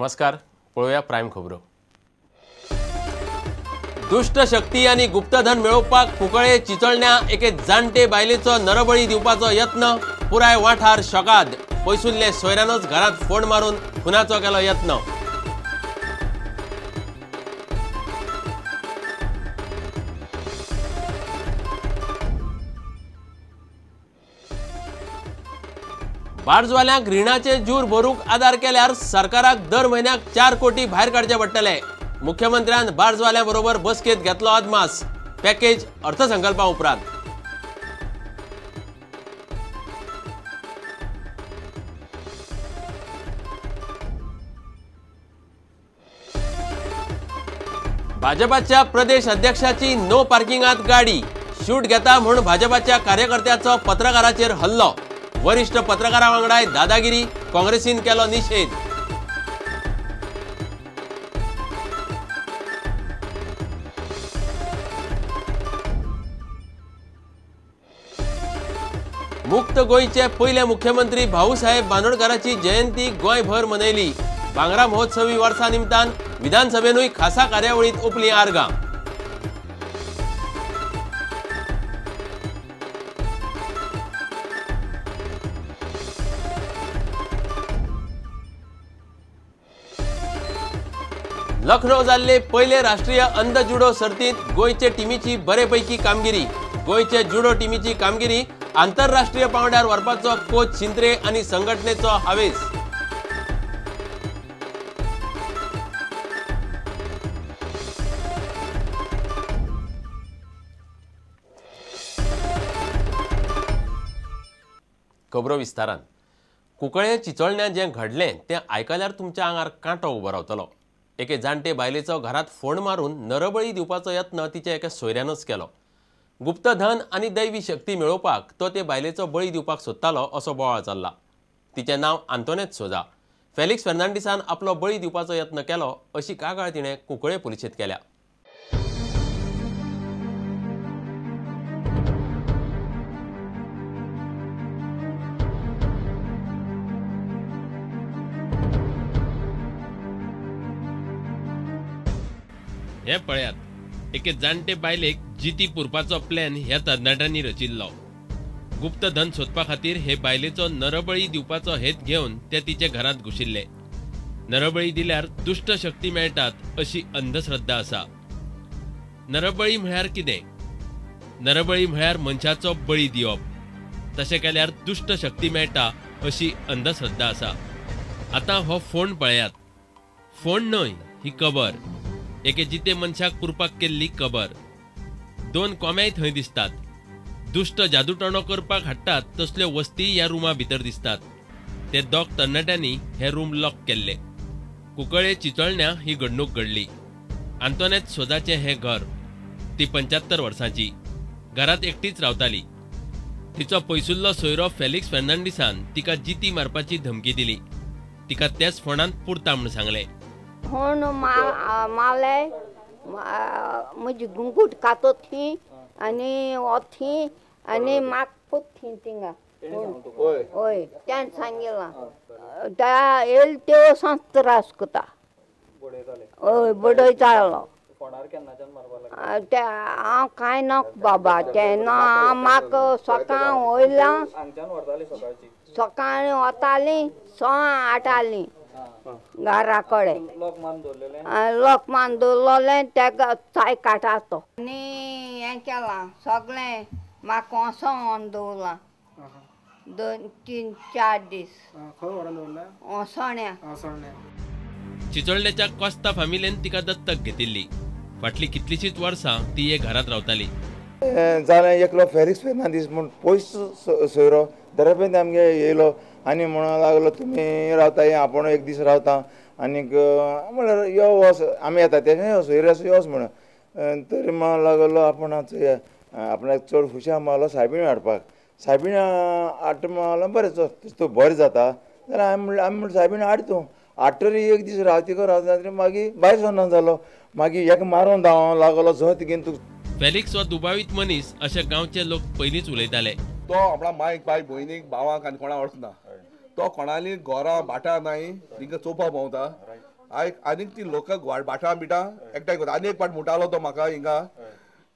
नमस्कार, पळोवया प्रायम खबरो। दुष्ट शक्ती आणि गुप्तधन मेळोवपाक कुंकळे चिंचोळण्या एके जाणटे बायलेचो नरबळी दिवपाचो यत्न, पुराय वाठार शॉकाद। पयसुल्ले सोयऱ्यानच घरात फोन मारून खुनाचो केलो यत्न। बार्जवाल्यांक रिणाचे जूर भरूक आदार केल्यार सरकाराक दर म्हयन्याक 4 कोटी भायर काडचे पडटले। मुख्यमंत्र्यान बार्जवाल्यां बरोबर बसकेत घेतलो अदमास। पॅकेज अर्थसंकल्पा उपरांत। भाजपाच्या प्रदेश अध्यक्षाची नो पार्किंगात गाडी। शूट घेता म्हूण भाजपाच्या कार्यकर्त्याचो पत्रकाराचेर हल्लो। वरिष्ठ पत्रकारा वांगडाय दादागिरी, काँग्रेसीन केलो निषेध। मुक्त गोयचे पयले मुख्यमंत्री भाऊसाहेब बांदोडकराची जयंती गोंयभर मनयली। भांगरा महोत्सवी वर्सा निमतान विधानसभेनूय खासा कार्यावळीत ओपली आर्गां। लखनौ जाल्ले पयले राष्ट्रीय अंध जुडो सर्तीत गोयचे टीमीची बरेपैकी कामगिरी। गोयचे जुडो टीमीची कामगिरी आंतरराष्ट्रीय पांवड्यार व्हरपाचो कोच शिंत्रे आनी संघटनेचो हावेस। खबरो विस्तारान। कुंकळे चिंचोळण्या जें घडलें तें आयकल्यार तुमच्या आंगार कांटो उबो रावतलो। एके जाणटे बायलेचो घरात फोन मारून नरबळी दिवपाचो यत्न तिच्या एका सोयऱ्यानच केलो। गुप्तधन आनी दैवी शक्ती मेळोवपाक तो ते बायलेचो बळी दिवपाक सोदतालो असो बोवाळ चल्ला। तिचें नांव आंतोनेत सोजा। फेलिक्स फेर्नांडीसान आपलो बळी दिवपाचो यत्न केलो अशी कागाळ तिणें कुंकळे पुलिशेंत केल्या। हे पळयात, एके जाणटे बायलेक जिती पुरपाचो प्लॅन ह्या तरणाट्यांनी रचिल्लो। गुप्तधन सोदपा खातीर हे बायलेचो नरबळी दिवपाचो हेत घेवन ते तिचे घरांत घुशिल्ले। नरबळी दिल्यार दुष्ट शक्ती मेळटात अशी अंधश्रद्धा आसा। नरबळी म्हळ्यार कितें? नरबळी म्हळ्यार मनशाचो बळी दिवप। तशें केल्यार दुष्ट शक्ती मेळटा अशी अंधश्रद्धा आसा। आतां हो फोन पळयात। फोन न्हय, ही कबर। एके जिते मनशाक पुरपाक केल्ली कबर। 2 कोंब्याय थंय दिसतात। दुष्ट जादूटोणो करपाक हाडटात तसल्यो वस्ती ह्या रुमा भितर दिसतात। ते दोग तरणाट्यांनी हे रूम लॉक केल्ले। कुंकळे चिंचोळण्या ही घडणूक घडली। आंतोनेत सोजाचें हे घर। ती 75 वर्सांची। घरात एकटीच रावताली। तिचो पयसुल्लो सोयरो फेलिक्स फेर्नांडीसान तिका जिती मारपाची धमकी दिली। तिका तेच फोनांत पुरता म्हूण सांगलें। फोन मारले, म्हजी गुंगूट कातो थी आनी थी आनी म्हाका पूत थी थिंगा। हय, त्यान सांगिलां त्या येल त्यो सांत त्रास कोता। हय, बडयतालो। ते हांव कांय नक बाबा, तेन्ना म्हाका सकाळ वयल्यान सकाळीं वतालीं 6-8 जालीं घरा कडेन। लोकमान दवरलेलें तेका चाय काटा तो आनी हें केलां सगळें म्हाका वसोन दवरलां 2-3-4 दीस। चिंचोळण्याच्या कोस्ता फामिलीन तिका दत्तक घेतिल्ली। फाटली कितलीशींच वर्सां ती हे घरांत रावताली। जालें एकलो फेलिक्स फेर्नांडीस म्हूण पयस सोयरो दरेपेंत आमगे येयलो आनी म्हणूंक लागलो तुमी रावता आपूण एक दीस रावता आनीक म्हळ्यार यो वच आमी येता तेशें यो सोयऱ्याचो योच म्हणून तरी म्हणूंक लागलो आपूण आपणाक चड हुशार मारलो सायबीण हाडपाक। सायबीण हाड म्हणलो बरें चल तूं बरें जाता जाल्यार आमी म्हणलें सायबीण हाड तूं। हाडटरी एक दीस रावता मागीर भायर सरना जालो। मागीर हेका मारून धांवोंक लागलो झत घेवन तूं। फेलिक्स हो दुबावीत मनीस अशे गांवचे लोक पयलींच उलयताले। तो आपणा मायक बाय भयणीक भावाक आनी कोणा वचना। तो कोणाली घरां भाटां नाय तिंका चोवपा भोंवता आनीक ती लोक बाटा बिटा एकठांय करता. आनी एक पाट म्हणटालो तो म्हाका हिंगा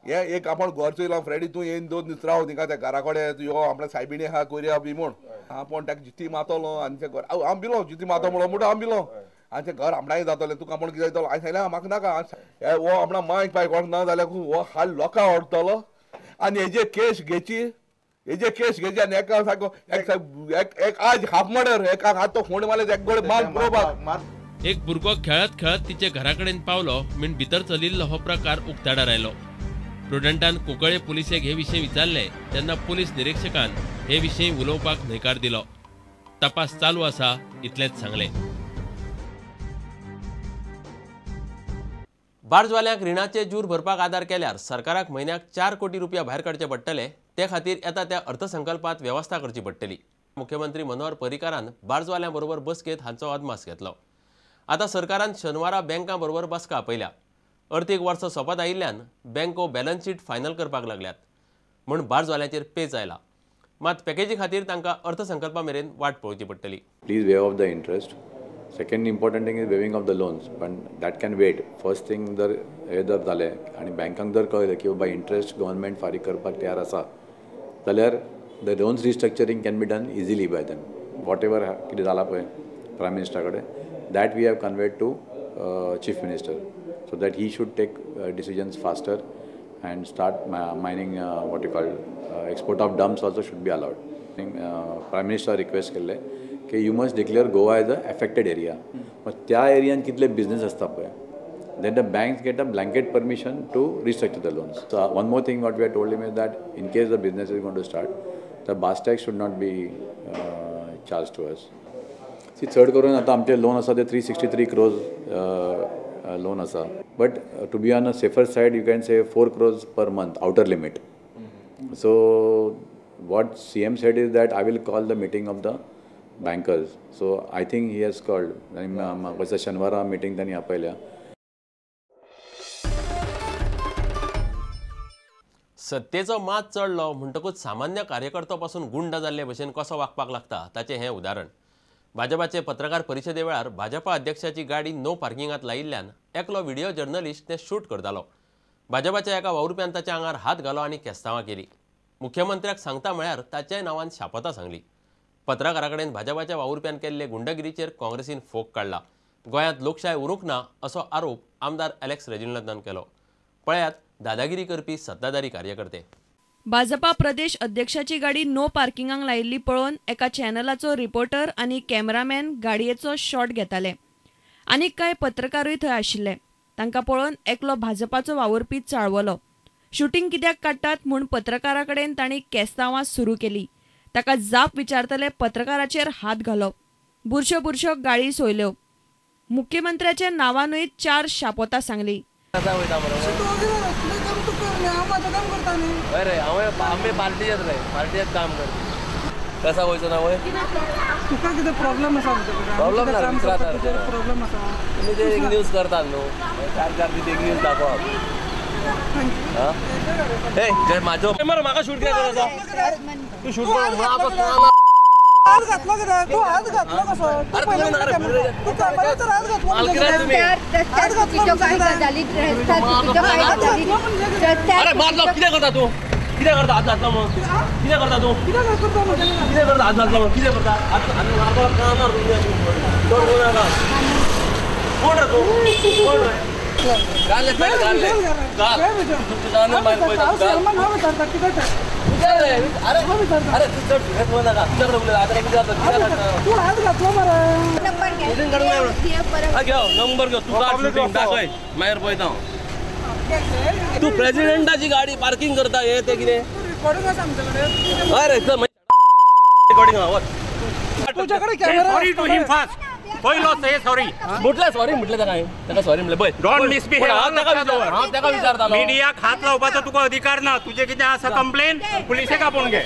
हे एक आपण घर चोयला फ्रेडी तूं येवन 2 दीस राव थिंगा त्या घरा कडेन यो आपल्या सायबिणी हा करया बी म्हूण आपण ताका जिती मातलो आनी ते घर हांव भिलो जिती मातो म्हणून म्हणटा हांव भिलो आनी तें घर आपणाय जातलें तुका आपण कितें जातलो हांवें सांगलें म्हाका नाका हो आपणा मांयक पाय कोण ना जाल्यार हो हाल लोकां व्हरतलो आनी हेजे केस घेची आनी एका सारको एक आज हाफ मर्डर एका हात तो फोंड मारले एक गोळे मान बरोबर. एक भुरगो खेळत खेळत तिचे घराकडेन पावलो म्हण भितर चलिल्लो हो प्रकार उक्ताडार आयलो. प्रुडंटान कुंकळे पुलिसेक हे विशीं विचारले तेन्ना पुलीस निरीक्षकान हे विशीं उलोवपाक न्हयकार दिलो. तपास चालू आसा इतलेंच सांगलें. बार्जवाल्यांक रिणाचे जूर भरपाक आदार केल्यार सरकाराक म्हयन्याक 4 कोटी रुपया भायर काडचे पडटले. ते खातीर येता त्या अर्थसंकल्पात व्यवस्था करची पडटली. मुख्यमंत्री मनोहर पर्रीकारान बार्जवाल्यां बरोबर बसकेत हांचो अदमास घेतलो. आतां सरकारान शेनवारा बँकां बरोबर बसका आपयल्या. अर्थीक वर्स सोंपत आयिल्ल्यान बँको बॅलन्स शीट फायनल करपाक लागल्यात म्हूण बार्जवाल्यांचेर पेच आयला. मात पॅकेजी खातीर तांकां अर्थसंकल्पा मेरेन वाट पळोवची पडटली. Please waive of the interest. Second important thing is waiving of the loans पण that can wait. First thing जर हे जर जालें आनी बँकांक जर कळलें की बाबा इंटरेस्ट गव्हर्मेंट फारीक करपाक तयार आसा जाल्यार the loans restructuring can be done easily by them. Whatever कितें जालां पळय प्रायम मिनिस्टरा कडेन that we have conveyed to chief minister so that he should take decisions faster and start mining what you call export of dumps also should be allowed. Prime Minister request kelle ki you must declare Goa as a affected area. But त्या एरियान कितले business असता पळय then the banks get a blanket permission to restructure the loans. So one more thing what we have told him is that in case the business is going to start the bus tax should not be charged to us. See चड करून आता आमचे loan आसा ते 363 crores loan asa, but to be on a safer side you can say 4 crores per month outer limit. So what CM said is that I will call the meeting of the bankers. So I think he has called and shanwara meeting tani apayल्या. सत्तेचो मात चढलो म्हणटकूच सामान्य कार्यकर्तो पासून गुंड जाल्ले भशेन कसो वागपाक लागता ताचें हें उदाहरण. भाजपाचे पत्रकार परिशदे वेळार भाजपा अध्यक्षाची गाडी नो पार्किंगात लायिल्ल्यान एकलो व्हिडिओ जर्नलिस्ट ते शूट करतालो. भाजपाच्या एका वावुरप्यान ताच्या आंगार हात घालो आनी केस्तांवां केली. मुख्यमंत्र्याक सांगता म्हळ्यार ताच्याय नांवान शापतां सांगली. पत्रकारा कडेन भाजपाच्या वावुरप्यान केल्ले गुंडगिरीचेर काँग्रेसीन फोग काडला. गोंयांत लोकशाय उरूंक ना असो आरोप आमदार अलेक्स रेजिनाल्दान केलो. पळयात दादागिरी करपी सत्ताधारी कार्यकर्ते. भाजपा प्रदेश अध्यक्षाची गाडी नो पार्किंगाक लायिल्ली पळोवन एका चॅनलाचो रिपोर्टर आनी कॅमेरामॅन गाडयेचो शॉट घेताले. आनीक कांय पत्रकारूय थंय आशिल्ले. तांकां पळोवन एकलो भाजपाचो वावुरपी चाळवलो. शुटींग कित्याक काडटात म्हूण पत्रकारा कडेन तांणी केस्तांवां सुरू केली. ताका जाप विचारतले पत्रकाराचेर हात घालप. बुरश्यो बुरश्यो गाळी सोयल्यो. मुख्यमंत्र्याच्या नांवानूय 4 शापोतां सांगली. अरे आम्ही पार्टीत काम करते कसा वयचो ना वय तुका कितें प्रॉब्लेम आसा प्रॉब्लेम आसा तुमी ते एक न्यूज करतात न्हू 4 दीस एक न्यूज दाखोवप हे म्हाजो म्हाका शूट कित्याक करता तूं शूट कर हात घातलो कित्याक तूं हात घातलो कसो तू कॅमेराचेर हात घातलो अरे मारलो कितें करता तूं कितें करता हात घातलो म्हणून कितें करता तूं कितें करता हात घातलो म्हणून कितें करता मारपाक कामार कोण रे तूं कोण रे घाले घाले अरे अरे तू चढ हेच म्हणा का तुझ्याकडे उरलेला आता किती जातं तू हात घातलो मरे नंबर घेऊ तू काढ शूटिंग दाखय मायर पळयता तू प्रेसिडेंटाची गाडी पार्किंग करता हे ते कितें रिकॉर्डिंग आसा आमच्याकडे अरे रिकॉर्डिंग तुझ्याकडे कॅमेरा पहिलो से सॉरी म्हटलं सॉरी म्हटलं ताका सॉरी म्हटलं पळय डोंट मिसबिहेव हांव ताका विचारतालो मिडियाक हात लावपाचो तुका अधिकार ना तुझे कितें आसा कंप्लेन पुलिसेक आपोवन घे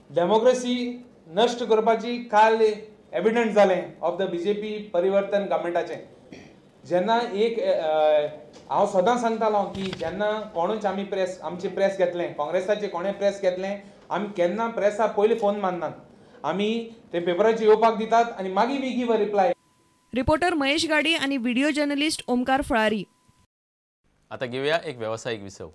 डेमोक्रेसी नष्ट करपाची काल एविडंट जालें ऑफ द बीजेपी परिवर्तन गव्हर्मेंटाचें. जेन्ना एक हांव सदां सांगतालो की जेन्ना कोणूच आमची प्रेस घेतलें काँग्रेसाचें कोणें प्रेस घेतलें आमी केन्ना प्रेसाक पयलीं फोन मारनात आमी ते पेपराचेर येवपाक दितात आनी मागीर we give a reply. Reporter Mahesh Gadi आणि व्हिडिओ जर्नलिस्ट ओमकार फळारी. आता घेऊया एक व्यावसायिक विसव.